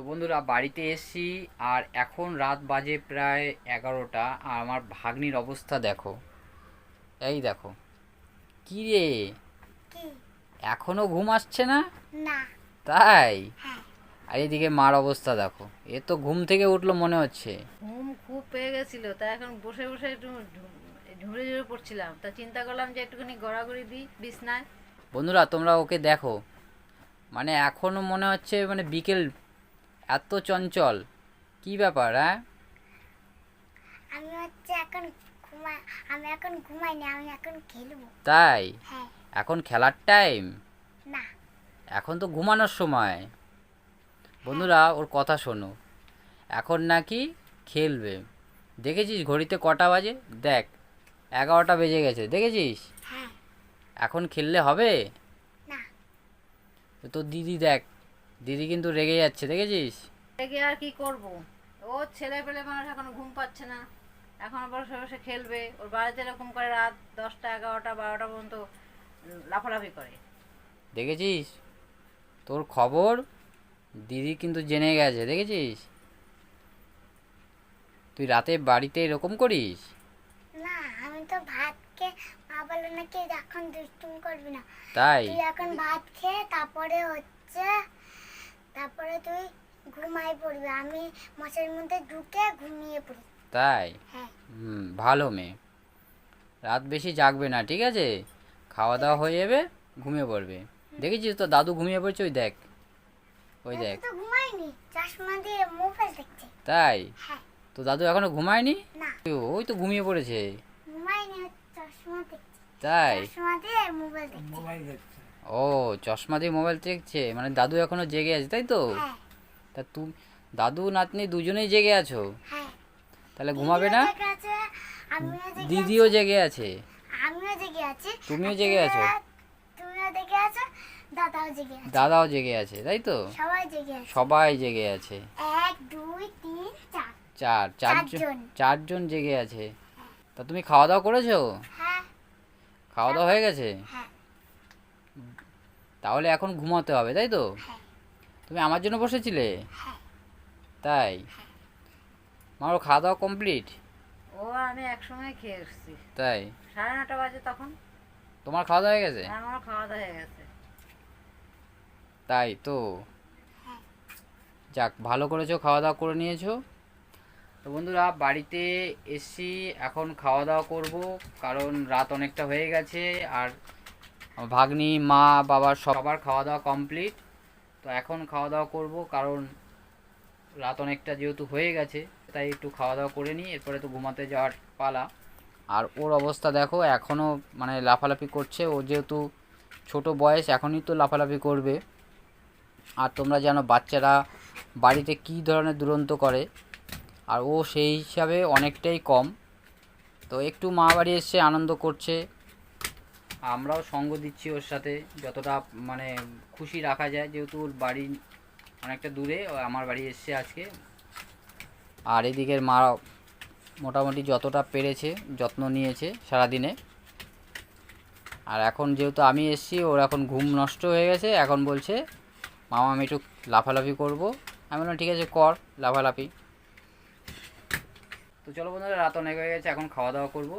বন্ধুরা বাড়িতে এসছি আর এখন রাত বাজে প্রায় 11টা আর আমার ভাগ্নির অবস্থা দেখো। এই দেখো, কি রে, কি? এখনো ঘুম আসছে না? না। তাই? হ্যাঁ। আর এদিকে মার অবস্থা দেখো, এ তো ঘুম থেকে উঠলো মনে হচ্ছে। ঘুম খুব পেয়ে গেছিল, তা এখন বসে বসে একটু ঝুড়ে ঝুড়ে পড়ছিলাম, তা চিন্তা করলাম যে একটুখানি গড়াগড়ি দিই বিছনায়। বন্ধুরা তোমরা ওকে দেখো, মানে এখনো মনে হচ্ছে মানে বিকেল, এত চঞ্চল, কি ব্যাপার? হ্যাঁ, আমি হচ্ছে এখন আমি এখন ঘুমাইনি, আমি এখন খেলবো। তাই? হ্যাঁ। এখন খেলার টাইম? না। এখন তো ঘুমানোর সময়। বন্ধুরা ওর কথা শোনো, এখন নাকি খেলবে। দেখেছিস ঘড়িতে কটা বাজে? দেখ, 11টা বেজে গেছে, দেখেছিস? হ্যাঁ। এখন খেললে হবে? না। তো দিদি দেখ, দিদি কিন্তু রেগে যাচ্ছে, দেখেছিস? রেগে আর কি করব, ও ছেলে পেলে মানুষ এখনো ঘুম পাচ্ছে না, এখন বসে বসে খেলবে। ওর বাড়িতে এরকম করে রাত 10টা 11টা 12টা পর্যন্ত লাফালাফি করে। দেখেছিস তোর খবর? দিদি কিন্তু জেনে গেছে, দেখেছিস? তুই রাতে বাড়িতে এরকম করিস? না, আমি তো ভাত খেয়ে, মা বলে নাকি এখন দুষ্টুম করবি না। তাই? তুই এখন ভাত খেয়ে তারপরে তুই ঘুমাই পড়বি, আমি মশারির মধ্যে ঢুকে ঘুমিয়ে পড়ি। তাই? হ্যাঁ। ভালো মেয়ে, রাত বেশি জাগবে না, ঠিক আছে? খাওয়া দাওয়া হয়ে যাবে, ঘুমিয়ে পড়বে। দেখেছিস তো দাদু ঘুমিয়ে পড়ছে, ওই দেখ, ওই দেখ। তো ঘুমাইনি, চশমা দিয়ে মোবাইল দেখছে। তাই? হ্যাঁ। তো দাদু এখনো ঘুমায়নি? না, ওই তো ঘুমিয়ে পড়েছে। ঘুমাইনি, চশমা দেখছে। তাই? চশমা দিয়ে মোবাইল দেখছে। ও, চশমা দিয়ে মোবাইল দেখছে, মানে দাদু এখনো জেগে আছে, তাই তো? হ্যাঁ। তা তুমি, দাদু নাতনি দুজনেই জেগে আছো? হ্যাঁ। তাহলে ঘুমাবে না? দিদিও জেগে আছে, আমিও জেগে দিদিও আছি, জেগে আছে, আমিও জেগে আছি, তুমিও আর জেগে আছো, তুমিও জেগে আছো, দাদাও জেগে আছে। দাদাও জেগে আছে, তাই তো? সবাই জেগে আছে। সবাই জেগে আছে। 1 2 3 4। চারজন, চারজন। চারজন জেগে আছে। তা তুমি খাওয়া দাওয়া করেছো? হ্যাঁ। খাওয়া দাওয়া হয়ে গেছে? হ্যাঁ। তাহলে এখন ঘুমাতে হবে, তাই তো? হ্যাঁ। তুমি আমার জন্য বসেছিলে? হ্যাঁ। তাই? আমার খাওয়া দাওয়া কমপ্লিট? ও আমি একসময় খেয়ে এসেছি, তাই? 9:30 বাজে তখন। তোমার খাওয়া দাওয়া হয়ে গেছে? আমার খাওয়া দাওয়া হয়ে গেছে। তাই তো? হ্যাঁ। যাক, ভালো করেছো, খাওয়া দাওয়া করে নিয়েছো। তো বন্ধুরা বাড়িতে এসছি, এখন খাওয়া দাওয়া করব, কারণ রাত অনেকটা হয়ে গেছে। আর আমার ভাগ্নি, মা, বাবার সবার খাওয়া দাওয়া কমপ্লিট। তো এখন খাওয়া দাওয়া করব, কারণ রাত অনেকটা যেহেতু হয়ে গেছে, তাই একটু খাওয়া দাওয়া করে নিই, এরপরে তো ঘুমাতে যাওয়ার পালা। আর ওর অবস্থা দেখো, এখনও মানে লাফালাফি করছে। ও যেহেতু ছোট বয়স, এখনই তো লাফালাফি করবে। আর তোমরা জানো বাচ্চারা বাড়িতে কী ধরনের দুরন্ত করে, আর ও সেই হিসাবে অনেকটাই কম। তো একটু মা বাড়ি এসে আনন্দ করছে, আমরাও সঙ্গ দিচ্ছি ওর সাথে, যতটা মানে খুশি রাখা যায়, যেহেতু ওর বাড়ি অনেকটা দূরে, ও আমার বাড়ি এসছে আজকে। আর এদিকের মা মোটামুটি যতটা পেরেছে যত্ন নিয়েছে সারাদিনে। আর এখন যেহেতু আমি এসছি, ওর এখন ঘুম নষ্ট হয়ে গেছে, এখন বলছে মামা আমি একটু লাফালাফি করবো। আমি বললাম ঠিক আছে কর লাফালাফি। তো চলো বন্ধুরা, রাত অনেক হয়ে গেছে, এখন খাওয়া দাওয়া করবো।